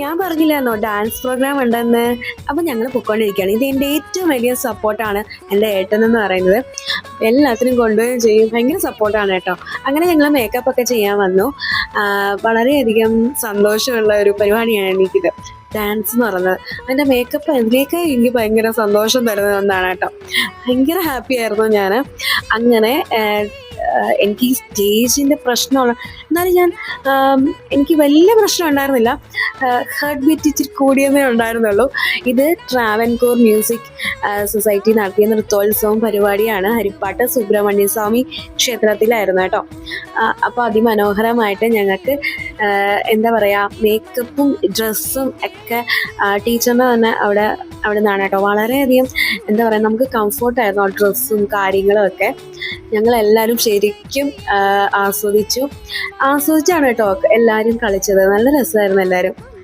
ഞാൻ പറഞ്ഞില്ലായിരുന്നോ dance programme ഉണ്ടെന്ന്. അപ്പം ഞങ്ങൾ പൊയ്ക്കൊണ്ടിരിക്കുകയാണ്. ഇത് എൻ്റെ ഏറ്റവും വലിയ സപ്പോർട്ടാണ് എൻ്റെ ഏട്ടനെന്ന് പറയുന്നത്. എല്ലാത്തിനും കൊണ്ടുപോവുകയും ചെയ്യും. ഭയങ്കര സപ്പോർട്ടാണ് കേട്ടോ. അങ്ങനെ ഞങ്ങൾ മേക്കപ്പ് ഒക്കെ ചെയ്യാൻ വന്നു. വളരെയധികം സന്തോഷമുള്ള ഒരു പരിപാടിയാണ് എനിക്കിത്, ഡാൻസ് എന്ന് പറയുന്നത്. അതിൻ്റെ മേക്കപ്പ് അതിനേക്കാൾ എനിക്ക് ഭയങ്കര സന്തോഷം തരുന്ന ഒന്നാണ് കേട്ടോ. ഭയങ്കര ഹാപ്പി ആയിരുന്നു ഞാൻ. അങ്ങനെ എനിക്ക് ഈ സ്റ്റേജിൻ്റെ പ്രശ്നമാണ്. എന്നാലും എനിക്ക് വലിയ പ്രശ്നം ഉണ്ടായിരുന്നില്ല. ഹാർട്ട് ബീറ്റ് ഇച്ചിരി കൂടിയതേ ഉണ്ടായിരുന്നുള്ളൂ. ഇത് ട്രാവൻകൂർ മ്യൂസിക് സൊസൈറ്റി നടത്തിയ നൃത്തോത്സവം പരിപാടിയാണ്. ഹരിപ്പാട്ട് സുബ്രഹ്മണ്യ സ്വാമി ക്ഷേത്രത്തിലായിരുന്നു കേട്ടോ. അപ്പോൾ അതിമനോഹരമായിട്ട് ഞങ്ങൾക്ക് എന്താ പറയുക, മേക്കപ്പും ഡ്രസ്സും ഒക്കെ ടീച്ചറിൻ്റെ തന്നെ അവിടെ നിന്നാണ് കേട്ടോ. വളരെയധികം എന്താ പറയുക, നമുക്ക് കംഫർട്ടായിരുന്നു ആ ഡ്രസ്സും കാര്യങ്ങളും ഒക്കെ. ഞങ്ങളെല്ലാവരും ശരിക്കും ആസ്വദിച്ചാണ് കേട്ടോ എല്ലാവരും കളിച്ചത്. നല്ല രസമായിരുന്നു എല്ലാവരും.